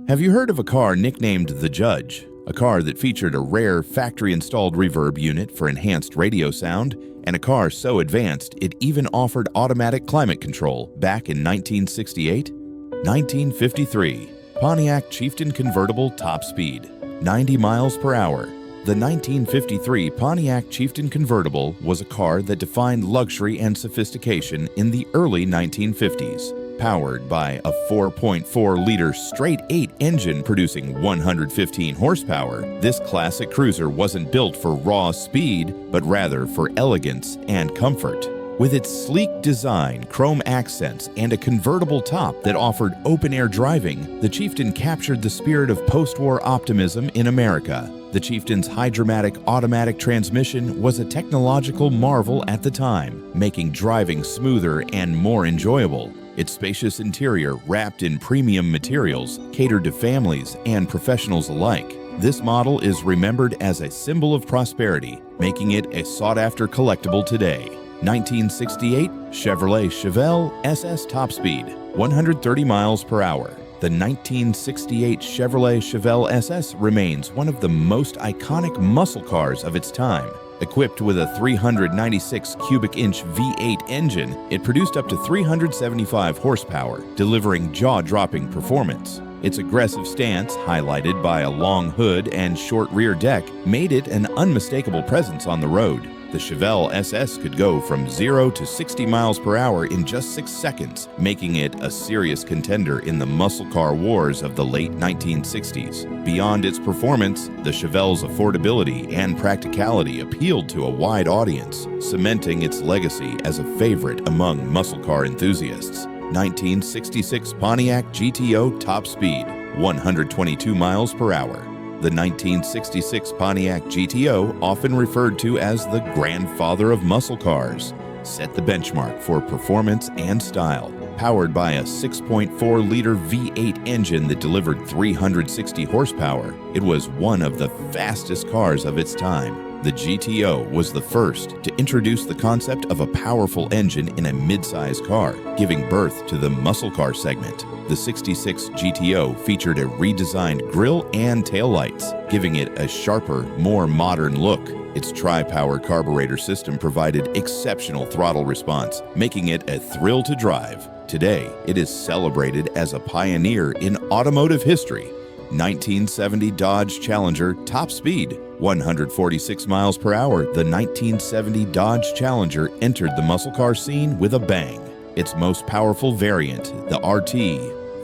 Have you heard of a car nicknamed the Judge? A car that featured a rare factory-installed reverb unit for enhanced radio sound, and a car so advanced it even offered automatic climate control back in 1968? 1953, Pontiac Chieftain Convertible Top Speed, 90 miles per hour. The 1953 Pontiac Chieftain Convertible was a car that defined luxury and sophistication in the early 1950s. Powered by a 4.4-liter straight-8 engine producing 115 horsepower, this classic cruiser wasn't built for raw speed, but rather for elegance and comfort. With its sleek design, chrome accents, and a convertible top that offered open-air driving, the Chieftain captured the spirit of post-war optimism in America. The Chieftain's hydromatic automatic transmission was a technological marvel at the time, making driving smoother and more enjoyable. Its spacious interior, wrapped in premium materials, catered to families and professionals alike. This model is remembered as a symbol of prosperity, making it a sought-after collectible today. 1968 Chevrolet Chevelle SS Top Speed, 130 miles per hour. The 1968 Chevrolet Chevelle SS remains one of the most iconic muscle cars of its time. Equipped with a 396 cubic inch V8 engine, it produced up to 375 horsepower, delivering jaw-dropping performance. Its aggressive stance, highlighted by a long hood and short rear deck, made it an unmistakable presence on the road. The Chevelle SS could go from 0 to 60 miles per hour in just 6 seconds, making it a serious contender in the muscle car wars of the late 1960s. Beyond its performance, the Chevelle's affordability and practicality appealed to a wide audience, cementing its legacy as a favorite among muscle car enthusiasts. 1966 Pontiac GTO Top Speed, 122 miles per hour. The 1966 Pontiac GTO, often referred to as the grandfather of muscle cars, set the benchmark for performance and style. Powered by a 6.4-liter V8 engine that delivered 360 horsepower, it was one of the fastest cars of its time. The GTO was the first to introduce the concept of a powerful engine in a mid-size car, giving birth to the muscle car segment. The 66 GTO featured a redesigned grille and taillights, giving it a sharper, more modern look. Its tri-power carburetor system provided exceptional throttle response, making it a thrill to drive. Today, it is celebrated as a pioneer in automotive history. 1970 Dodge Challenger Top Speed, 146 miles per hour. The 1970 Dodge Challenger entered the muscle car scene with a bang. Its most powerful variant, the RT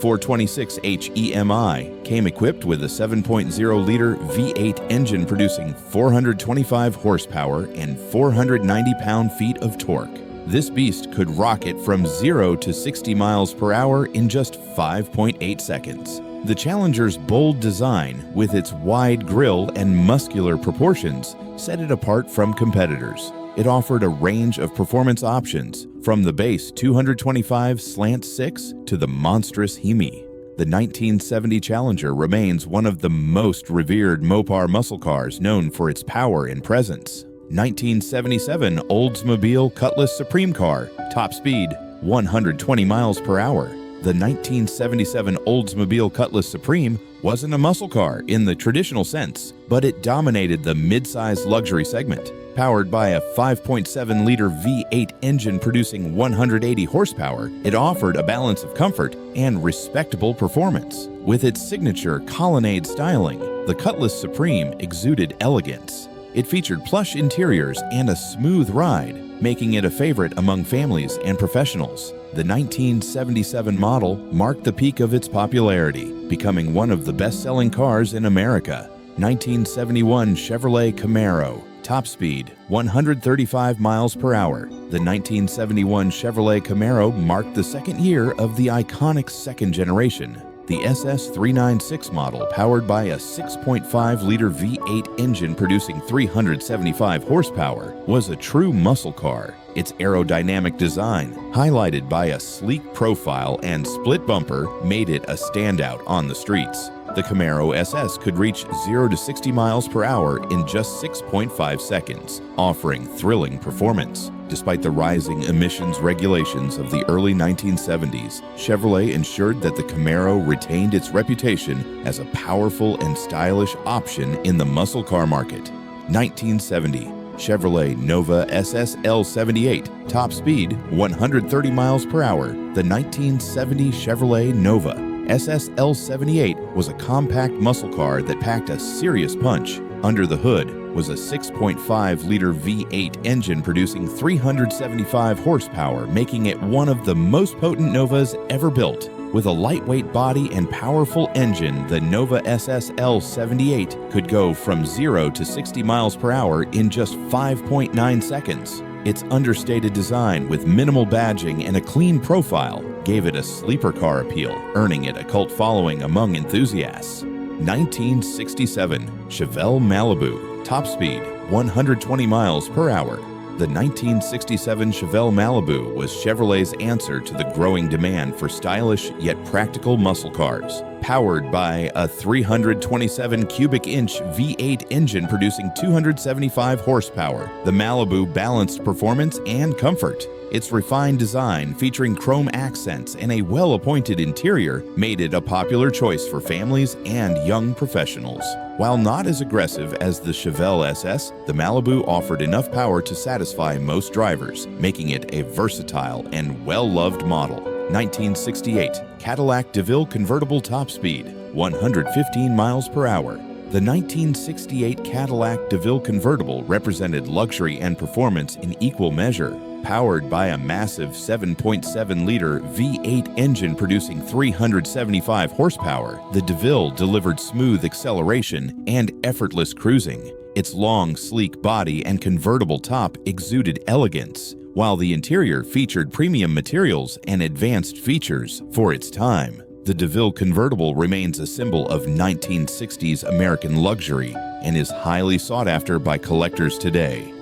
426H EMI, came equipped with a 7.0-liter V8 engine producing 425 horsepower and 490 pound-feet of torque. This beast could rocket from 0 to 60 miles per hour in just 5.8 seconds. The Challenger's bold design, with its wide grille and muscular proportions, set it apart from competitors. It offered a range of performance options, from the base 225 Slant 6 to the monstrous Hemi. The 1970 Challenger remains one of the most revered Mopar muscle cars, known for its power and presence. 1977 Oldsmobile Cutlass Supreme Car, Top Speed, 120 miles per hour. The 1977 Oldsmobile Cutlass Supreme wasn't a muscle car in the traditional sense, but it dominated the mid-size luxury segment. Powered by a 5.7-liter V8 engine producing 180 horsepower, it offered a balance of comfort and respectable performance. With its signature colonnade styling, the Cutlass Supreme exuded elegance. It featured plush interiors and a smooth ride, making it a favorite among families and professionals. The 1977 model marked the peak of its popularity, becoming one of the best-selling cars in America. 1971 Chevrolet Camaro, Top Speed, 135 miles per hour. The 1971 Chevrolet Camaro marked the second year of the iconic second generation. The SS396 model, powered by a 6.5-liter V8 engine producing 375 horsepower, was a true muscle car. Its aerodynamic design, highlighted by a sleek profile and split bumper, made it a standout on the streets. The Camaro SS could reach 0 to 60 miles per hour in just 6.5 seconds, offering thrilling performance. Despite the rising emissions regulations of the early 1970s, Chevrolet ensured that the Camaro retained its reputation as a powerful and stylish option in the muscle car market. 1970. Chevrolet Nova SSL78, top speed 130 miles per hour. The 1970 Chevrolet Nova SSL78 was a compact muscle car that packed a serious punch. Under the hood was a 6.5-liter V8 engine producing 375 horsepower, making it one of the most potent Novas ever built. With a lightweight body and powerful engine, the Nova SSL78 could go from 0 to 60 miles per hour in just 5.9 seconds. Its understated design with minimal badging and a clean profile gave it a sleeper car appeal, earning it a cult following among enthusiasts. 1967 Chevelle Malibu, top speed 120 miles per hour. The 1967 Chevelle Malibu was Chevrolet's answer to the growing demand for stylish yet practical muscle cars. Powered by a 327 cubic inch V8 engine producing 275 horsepower, the Malibu balanced performance and comfort. Its refined design, featuring chrome accents and a well-appointed interior, made it a popular choice for families and young professionals. While not as aggressive as the Chevelle SS, the Malibu offered enough power to satisfy most drivers, making it a versatile and well-loved model. 1968 Cadillac DeVille convertible, top speed 115 miles per hour. The 1968 Cadillac DeVille convertible represented luxury and performance in equal measure. Powered by a massive 7.7-liter V8 engine producing 375 horsepower, the DeVille delivered smooth acceleration and effortless cruising. Its long, sleek body and convertible top exuded elegance, while the interior featured premium materials and advanced features for its time. The DeVille convertible remains a symbol of 1960s American luxury and is highly sought after by collectors today.